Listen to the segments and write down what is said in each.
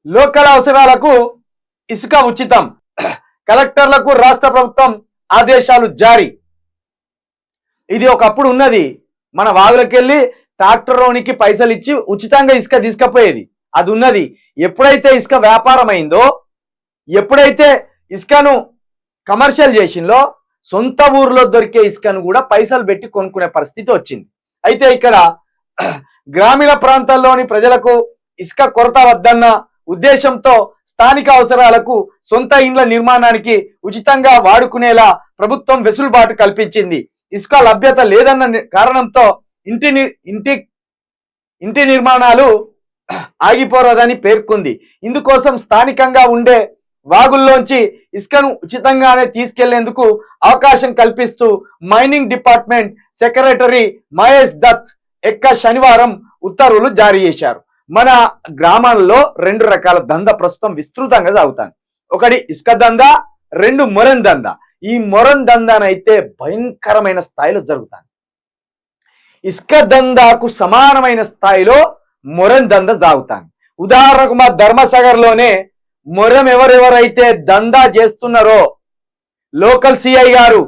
Local అవసరాలకు ఇసుక ఉచితం, కలెక్టర్లకు రాష్ట్ర ప్రభుత్వం ఆదేశాలు జారీ. ఇది ఒకప్పుడు ఉన్నది. మన వాగులకెళ్ళి ట్రాక్టర్లోనికి పైసలు ఇచ్చి ఉచితంగా ఇసుక తీసుకపోయేది, అది ఉన్నది. ఎప్పుడైతే ఇసుక వ్యాపారం అయిందో, ఎప్పుడైతే ఇసుకను కమర్షియల్ చేసిందో, సొంత ఊర్లో దొరికే ఇసుకను కూడా పైసలు పెట్టి కొనుక్కునే పరిస్థితి వచ్చింది. అయితే ఇక్కడ గ్రామీణ ప్రాంతాల్లోని ప్రజలకు ఇసుక కొరత వద్దన్న ఉద్దేశంతో స్థానిక అవసరాలకు సొంత ఇండ్ల నిర్మాణానికి ఉచితంగా వాడుకునేలా ప్రభుత్వం వెసులుబాటు కల్పించింది. ఇసుక లభ్యత లేదన్న కారణంతో ఇంటి నిర్మాణాలు ఆగిపోరాదని పేర్కొంది. ఇందుకోసం స్థానికంగా ఉండే వాగుల్లోంచి ఇసుకను ఉచితంగానే తీసుకెళ్లేందుకు అవకాశం కల్పిస్తూ mining department secretary Mahesh Dutt శనివారం ఉత్తర్వులు జారీ చేశారు. మన గ్రామాల్లో 2 రకాల దందా ప్రస్తుతం విస్తృతంగా సాగుతాయి. ఒకటి ఇసుక దందా, 2 మొరన్ దందా. ఈ మొరన్ దందానైతే భయంకరమైన స్థాయిలో జరుగుతాయి. ఇసుక దందాకు సమానమైన స్థాయిలో మొరన్ దందా సాగుతాయి. ఉదాహరణకు మా ధర్మసాగర్లోనే మొరం ఎవరెవరైతే దందా చేస్తున్నారో లోకల్ సిఐ గారు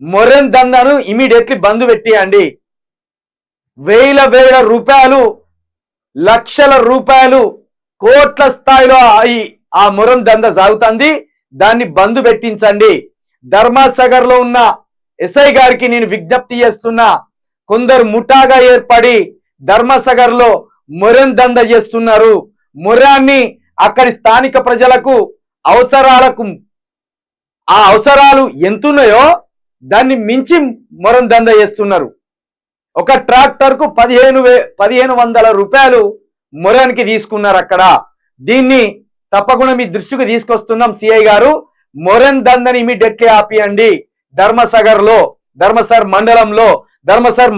మొరన్ దందాను ఇమీడియట్లీ బంద్ పెట్టేయండి. వేల రూపాయలు, లక్షల రూపాయలు, కోట్ల స్థాయిలో ఆ మొరం దందా సాగుతుంది. దాన్ని బంద్ పెట్టించండి. ధర్మసాగర్ లో ఉన్న ఎస్ఐ గారికి నేను విజ్ఞప్తి చేస్తున్నా. కొందరు ముఠాగా ఏర్పడి ధర్మసాగర్ లో మొరం దందా చేస్తున్నారు. మొరాన్ని అక్కడి స్థానిక ప్రజలకు అవసరాలు ఎంతున్నాయో దాన్ని మించి మొరం దందా చేస్తున్నారు. ఒక ట్రాక్టర్ కు 1500 రూపాయలు మొరానికి తీసుకున్నారు అక్కడ. దీన్ని తప్పకుండా మీ దృష్టికి తీసుకొస్తున్నాం సిఐ గారు. మొరన్ దందని ఇమీడియట్లీ ఆపియండి. ధర్మసాగర్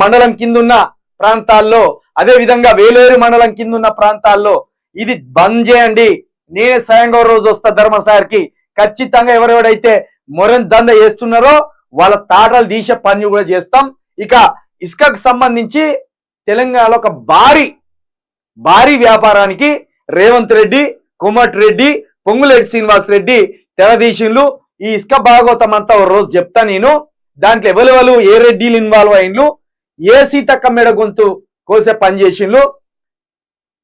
మండలం కిందున్న ప్రాంతాల్లో, అదే విధంగా వేలేరు మండలం కిందున్న ప్రాంతాల్లో ఇది బంద్ చేయండి. నేనే స్వయంగా రోజు వస్తా ధర్మసాగర్కి. ఖచ్చితంగా ఎవరెవరైతే మొరన్ దంద చేస్తున్నారో వాళ్ళ తాటలు తీసే పని కూడా చేస్తాం. ఇక ఇసుకకు సంబంధించి తెలంగాణలో ఒక భారీ వ్యాపారానికి రేవంత్ రెడ్డి, కోమటిరెడ్డి, పొంగులేటి శ్రీనివాస్ రెడ్డి తెరదీసిండ్లు. ఈ ఇసుక భాగవతం అంతా ఒక రోజు చెప్తా నేను. దాంట్లో ఎవరెవరు ఏ రెడ్డిలు ఇన్వాల్వ్ అయిండ్లు, ఏ సీతక్క మెడ గొంతు కోసే పని చేసిండ్లు.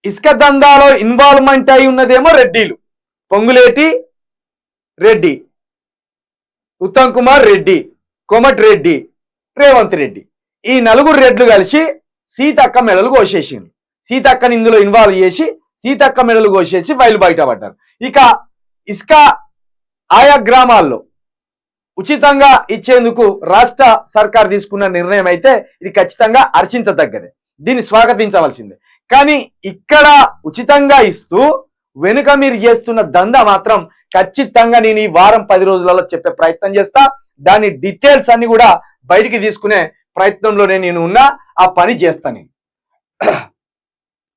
ఇసుక దందాలో ఇన్వాల్వ్మెంట్ అయి ఉన్నదేమో రెడ్డిలు, పొంగులేటి రెడ్డి, ఉత్తమ్ కుమార్ రెడ్డి, కోమటిరెడ్డి, రేవంత్ రెడ్డి. ఈ 4 రెడ్లు కలిసి సీతక్క మెడలు కోసేసిండ్రు. సీతక్కని ఇందులో ఇన్వాల్వ్ చేసి సీతక్క మెడలు కోసేసి బయలు బయటపడ్డారు. ఇక ఇసుక ఆయా గ్రామాల్లో ఉచితంగా ఇచ్చేందుకు రాష్ట్ర సర్కార్ తీసుకున్న నిర్ణయం అయితే ఇది ఖచ్చితంగా హర్షించదగ్గదే, దీన్ని స్వాగతించవలసిందే. కానీ ఇక్కడ ఉచితంగా ఇస్తూ వెనుక మీరు చేస్తున్న దందా మాత్రం ఖచ్చితంగా నేను ఈ వారం 10 రోజులలో చెప్పే ప్రయత్నం చేస్తా. దాని డీటెయిల్స్ అన్ని కూడా బయటికి తీసుకునే ప్రయత్నంలోనే నేను ఉన్నా. ఆ పని చేస్తాను.